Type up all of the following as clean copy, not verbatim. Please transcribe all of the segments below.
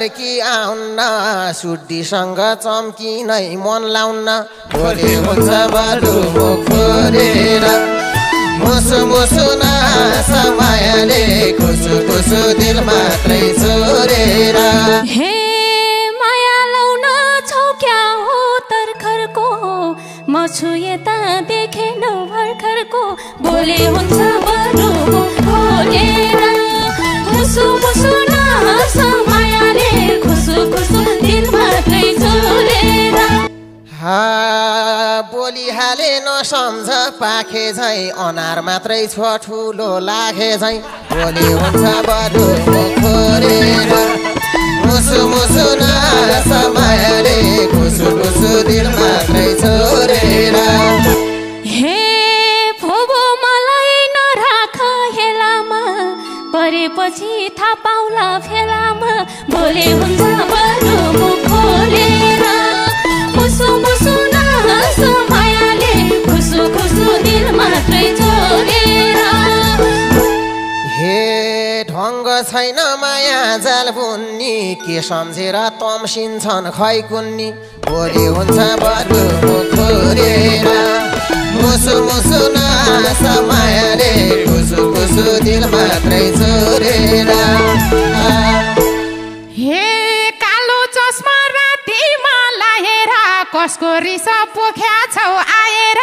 फर्की आउन्न सुड्डीसँग चम्की नै मन लाउन्न भोलि हुन्छ बरु मुख फोरेर मुसु मुसु नास मायाले खुसु खुसु दिल मात्रै चोरेर हे माया लाउन छौ क्या हो तर्खरको म छु यता देखेनौ भर्खरको भोलि हुन्छ बरु मुख फोरेर मुसु मुसु नास मायाले खुसु खुसु दिल मात्रै चोरेर बोली हाले नसम्झ पाखे झै अनार मात्रै छ ठुलो लागे झै भोलि हुन्छ बरु मुख फोरेर मुसु मुसु नास मायाले खुसु खुसु दिल मात्रै चोरेर हे फोबो मलाई नराख हेलामा परेपछि थाहा पाउला फेलामा भोलि हुन्छ बरु मुख फोरेर मुसु मुसु नास मायाले खुसु खुसु दिल मात्रै चोरेर हे ढङ्ग छैन माया जाल बुन्नी के सम्झेर तम्सिन्छन् खै कुन्नी भोलि हुन्छ बरु मुख फोरेर मुसु मुसु नास मायाले खुसु खुसु दिल मात्रै चोरेर हे कालो चस्मा रातिमा लाएर कसको रिस पोख्या छौ आएर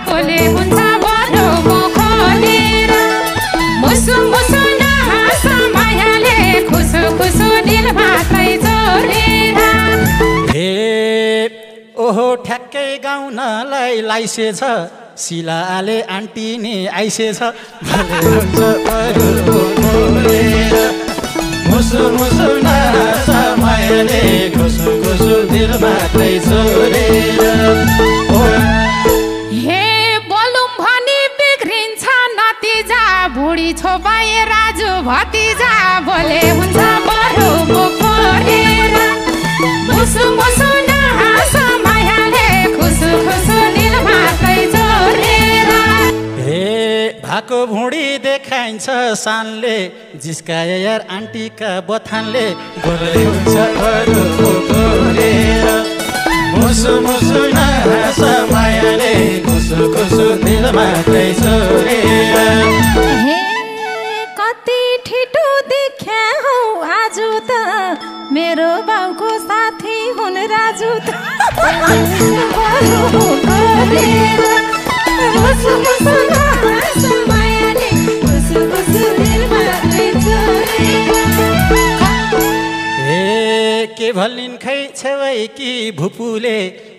भोलि हुन्छ बरु मुख फोरेर मुसु मुसु नास मायाले खुसु खुसु दिल मात्रै चोरेर हे ओहो ठ्याक्कै गाउनलाई लाइसेछ सिलाले आन्टी नि आइसेछ भोलि हुन्छ बरु मुख फोरेर मुसु मुसु नास मायाले खुसु खुसु दिल मात्रै चोरेर हे बोलुम भनी बिग्रिन्छ नतिजा बुढी छोपाए राजु भतिजा भोलि हुन्छ बरु मुख फोरेर मुसु मुसु नास मायाले खुसु खुसु दिल मात्रै चोरेर हे भाको भुँडी देखाइन्छ सानले जिस्काए यार आन्टीका बथानले भोलि हुन्छ बरु मुख फोरेर मुसु मुसु नास मायाले खुसु खुसु दिल मात्रै चोरेर हे कति ठिटो देख्या हौ आज त मेरो बाउको साथी हुन राजु त मुसु मुसु नास मायाले खुसु खुसु दिल मात्रै चोरेर हे के भलिन् खै छेवै कि भुपुले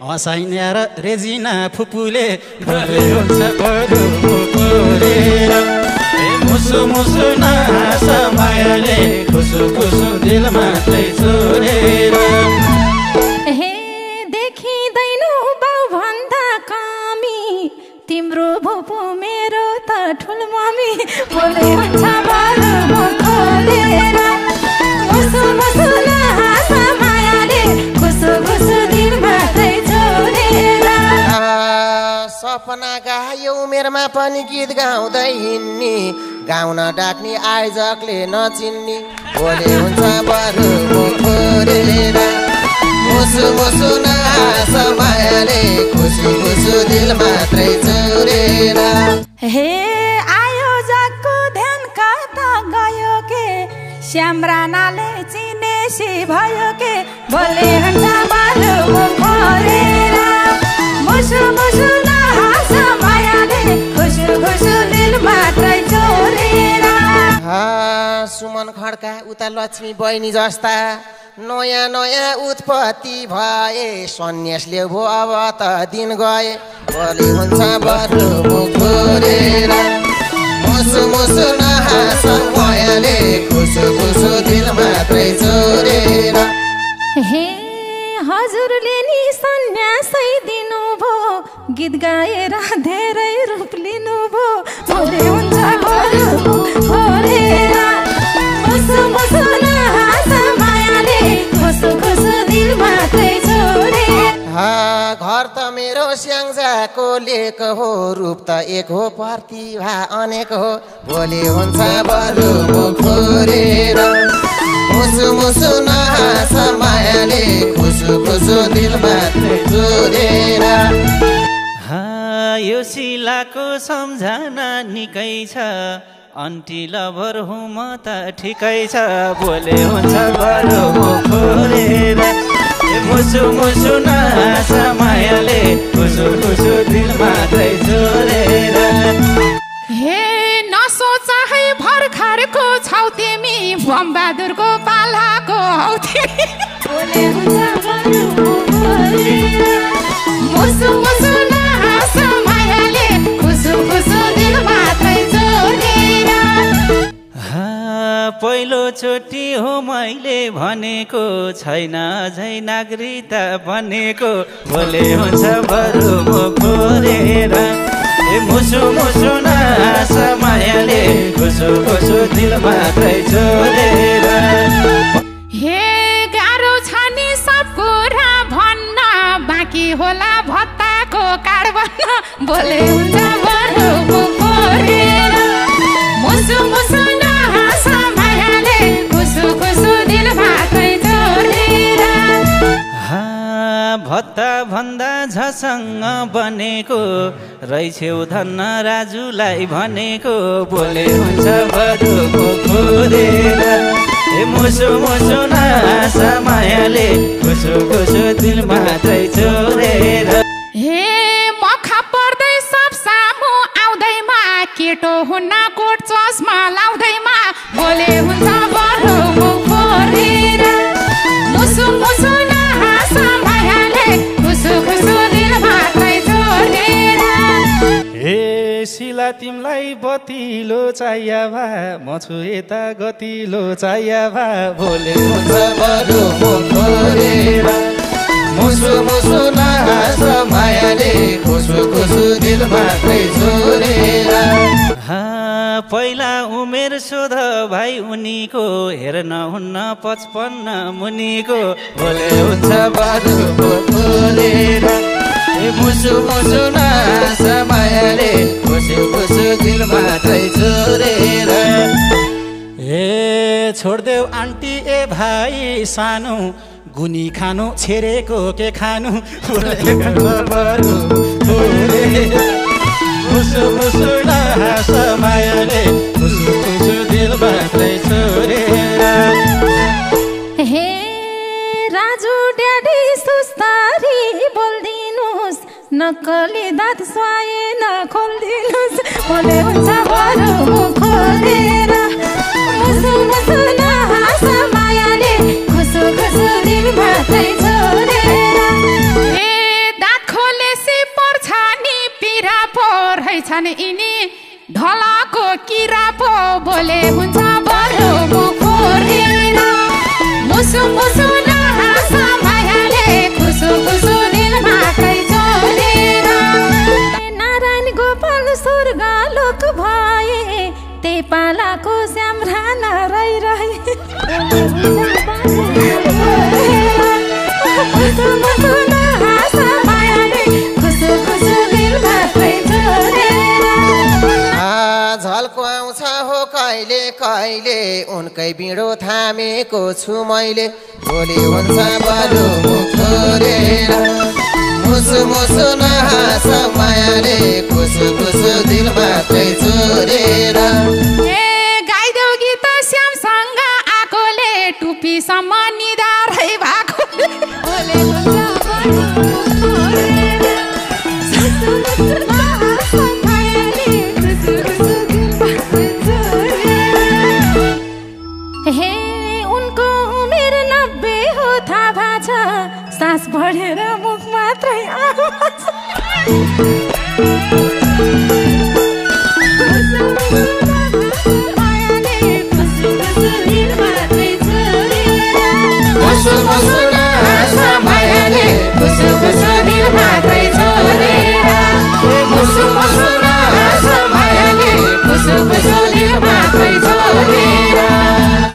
हँसाइन्या र रेजिना फुपुले भोलि हुन्छ बरु मुख फोरेर मुसु मुसु नास मायाले खुसु खुसु दिल मात्रै चोरेर हे देखिँदैनौ बाउ भन्दा कमी तिम्रो भुपु मेरो त ठुल मम्मी भोलि हुन्छ बरु मुख फोरेर मुसु मुसु नास मायाले खुसु खुसु दिल मात्रै चोरेर सपना गायो उमेरमा पनि गीत गाउँदै हिँड्ने गाउन डाक्ने आयोजकले नचिन्ने भोलि हुन्छ बरु मुख फोरेर मुसु मुसु नास मायाले खुसु खुसु दिल मात्रै चोरेर हे आयोजकको ध्यान कता गयो के श्याम राणाले चिनेसी भयो के भोलि हुन्छ बरु मुख फोरेर मुसु मुसु नास मायाले खुसु खुसु दिल मात्रै चोरेर सुमन खड्का उता लक्ष्मी बहिनी जस्ता नयाँ नयाँ उत्पत्ति भए सन्यासले भो अब त दिन गए भोलि हुन्छ बरु मुख फोरेर मुसु मुसु नास मायाले खुसु खुसु दिल मात्रै चोरेर हे हजुरले नि सन्यासै दिनुभो गीत गाएर धेरै रूप लिनुभो भोलि हुन्छ बरु मुख फोरेर मुसु मुसु नास मायाले खुसु खुसु दिल मात्रै चोरेर घर त मेरो स्याङ्जाको लेख हो रूप त एक हो प्रतिभा अनेक हो भोलि हुन्छ बरु मुख फोरेर मुसु मुसु नहाँस मायाले खुसु खुसु दिल मात्रै चोरेर यो शिलाको सम्झना निकै छ अन्टी लभर हुँ म त ठिकै छ बोले हुन्छ बरु खोरेर मुसु मुसु नहाँस मायाले खुसु खुसु दिल मात्रै चोरेर हे नसोच है भर्खरको छौ तिमी बमबहादुरको पालाको हौ तिमी बोले हुन्छ बरु खोरेर मुसु मुसु नहाँस मायाले खुसु खुसु दिल मात्रै चोरेर पहिलोचोटि हो मैले भनेको छैन अझै नागरिकता बनेको बोले हुन्छ बरु म खोरेर मुसु मुसु नहाँस मायाले खुसु खुसु दिल मात्रै चोरेर हे गाह्रो छ नि सब कुरा भन्न बाँकी होला भत्ताको कार्ड बन्न बोले हुन्छ बरु म खोरेर मुसु मुसु नहाँस मायाले खुसु खुसु दिल मात्रै चोरेर भत्ता भन्दा झसँग बनेको रहेछौ धन्न राजुलाई भनेको बोले हुन्छ बरु खोरेर मुसु मुसु नहाँस मायाले खुसु खुसु दिल मात्रै चोरेर हे मखा पर्दै सब सामु आउँदैमा केटो हुन्न कोट चस्मा लाउँदैमा बोले हुन्छ बरु म खोरेर मुसु मुसु नहाँस मायाले खुसु खुसु दिल मात्रै चोरेर हे शिला तिमलाई बतिलो चाहिया भा म छु यता गतिलो चाहिया भा बोले हुन्छ बरु म खोरेर मुसु मुसु नहाँस मायाले खुसु खुसु दिल मात्रै चोरेर पहिला उमेर सोध भाइ उनीको हेर्न हुन्न 55 मुनिको बोले हुन्छ बरु म खोरेर मुसु मुसु नहाँस मायाले खुसु खुसु दिल मात्रै चोरेर छोड्देऊ आन्टी ए भाइ सानो गुनी खानु छेरेको के खानु बरु खोरेर मुसु मुसु नहाँस मायाले खुसु खुसु दिल मात्रै चोरेर हे राजु ड्याडी सुस्तारी बोल्दिनुस् नक्कली दाँत स्वाएन खोल्दिनुस् बोले हुन्छ बरु म खोरेर मुसु मुसु नहाँस मायाले खुसु खुसु दिल मात्रै चोरेर ए दाँत खोलेसी पर्छ नि पिरा पो रहेछन् यिनी ढलाको किरा पो बोले हुन्छ बरु म खोरेर मुसु मुसु नहाँस मायाले खुसु खुसु दिल मात्रै चोरेर नारायण गोपाल स्वर्ग लोक भए त्यही पालाको श्याम राणा रही मुसु मुसु नहाँस मायाले खुसु खुसु दिल मात्रै चोरेर झल्को आउँछ हो कहिले कहिले उनकै बिँडो थामेको छु मैले भोलि हुन्छ बरु म खोरेर मुसु मुसु नहाँस मायाले खुसु खुसु दिल मात्रै चोरेर ए गाइदेऊ गीत श्यामसँग आएकोले टुप्पीसम्म निधारै भएको बोले हुन्छ बरु म खोरेर मुसु मुसु नहाँस मायाले खुसु खुसु दिल मात्रै चोरेर हे उनको उमेर 90 हो थाहा छ सास बढेर मुख मात्रै आवाज मायाले खुसु खुसु दिल मात्रै चोरेर मुसु मुसु नहाँस मायाले खुसु खुसु